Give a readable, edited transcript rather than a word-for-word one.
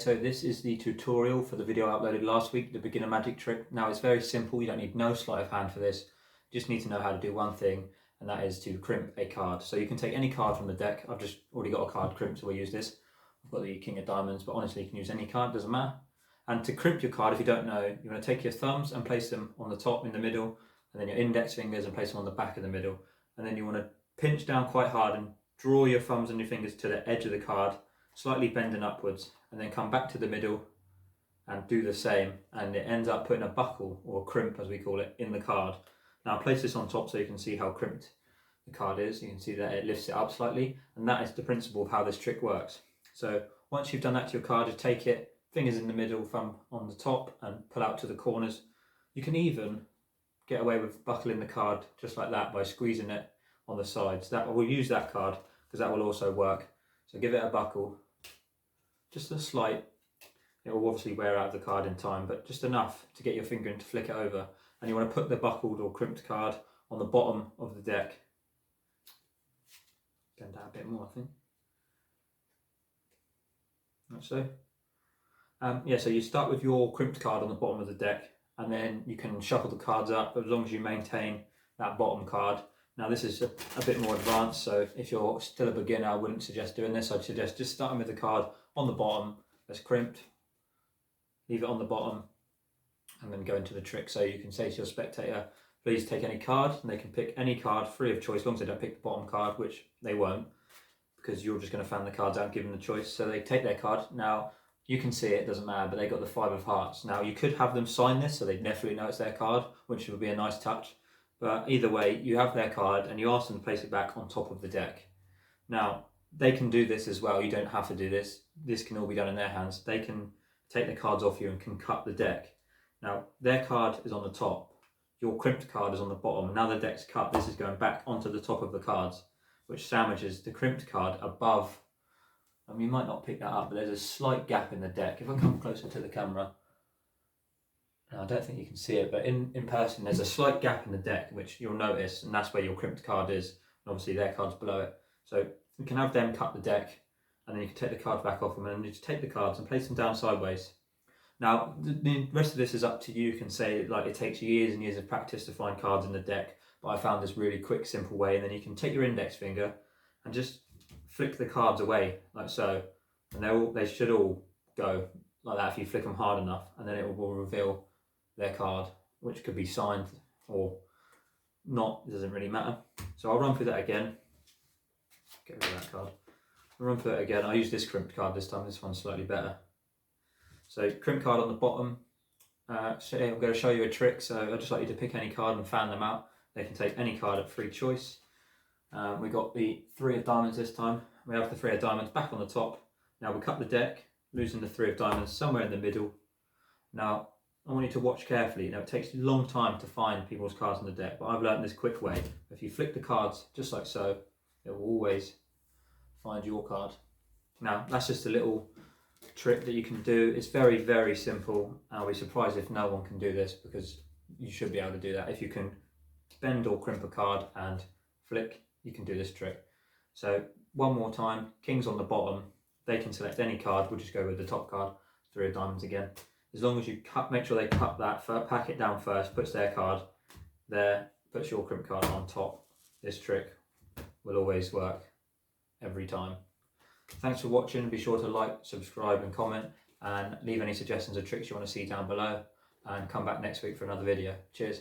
So this is the tutorial for the video I uploaded last week, the beginner magic trick. Now it's very simple, you don't need no sleight of hand for this. You just need to know how to do one thing, and that is to crimp a card. So you can take any card from the deck. I've just already got a card crimped, so we'll use this. I've got the King of Diamonds, but honestly you can use any card, doesn't matter. And to crimp your card, if you don't know, you want to take your thumbs and place them on the top in the middle, and then your index fingers and place them on the back of the middle. And then you want to pinch down quite hard and draw your thumbs and your fingers to the edge of the card, slightly bending upwards, and then come back to the middle and do the same, and it ends up putting a buckle, or a crimp as we call it, in the card. Now I place this on top so you can see how crimped the card is. You can see that it lifts it up slightly, and that is the principle of how this trick works. So once you've done that to your card, just take it, fingers in the middle, thumb on the top, and pull out to the corners. You can even get away with buckling the card just like that by squeezing it on the sides. That we'll use that card because that will also work. So give it a buckle, just a slight. It will obviously wear out the card in time, but just enough to get your finger in to flick it over. And you want to put the buckled or crimped card on the bottom of the deck. Bend that a bit more, I think. Like so. So you start with your crimped card on the bottom of the deck, and then you can shuffle the cards up as long as you maintain that bottom card. Now this is a bit more advanced, so if you're still a beginner, I wouldn't suggest doing this. I'd suggest just starting with the card on the bottom that's crimped, leave it on the bottom, and then go into the trick. So you can say to your spectator, please take any card, and they can pick any card free of choice, as long as they don't pick the bottom card, which they won't, because you're just going to fan the cards out and give them the choice. So they take their card. Now you can see it, doesn't matter, but they got the 5 of hearts. Now you could have them sign this so they definitely know it's their card, which would be a nice touch. But either way, you have their card and you ask them to place it back on top of the deck. Now, they can do this as well. You don't have to do this. This can all be done in their hands. They can take the cards off you and can cut the deck. Now, their card is on the top. Your crimped card is on the bottom. Now the deck's cut, this is going back onto the top of the cards, which sandwiches the crimped card above. I mean, you might not pick that up, but there's a slight gap in the deck. If I come closer to the camera, I don't think you can see it, but in person there's a slight gap in the deck which you'll notice, and that's where your crimped card is, and obviously their card's below it. So you can have them cut the deck, and then you can take the cards back off them, and then you just take the cards and place them down sideways. Now the rest of this is up to you. You can say like it takes years and years of practice to find cards in the deck, but I found this really quick, simple way. And then you can take your index finger and just flick the cards away like so, and they should all go like that if you flick them hard enough, and then it will reveal their card, which could be signed or not, it doesn't really matter. So I'll run through that again. Get rid of that card. I'll run through it again. I use this crimped card this time, this one's slightly better. So crimped card on the bottom. So I'm going to show you a trick, so I'd just like you to pick any card and fan them out. They can take any card at free choice. We got the 3 of diamonds this time. We have the 3 of diamonds back on the top. Now we cut the deck, losing the 3 of diamonds somewhere in the middle. Now I want you to watch carefully. Now it takes a long time to find people's cards on the deck, but I've learned this quick way. If you flick the cards just like so, it will always find your card. Now that's just a little trick that you can do. It's very, very simple. I'll be surprised if no one can do this, because you should be able to do that. If you can bend or crimp a card and flick, you can do this trick. So one more time, king's on the bottom. They can select any card. We'll just go with the top card, 3 of diamonds again. As long as you make sure they cut that, pack it down first, puts their card there, puts your crimp card on top. This trick will always work every time. Thanks for watching. Be sure to like, subscribe and comment, and leave any suggestions or tricks you want to see down below, and come back next week for another video. Cheers.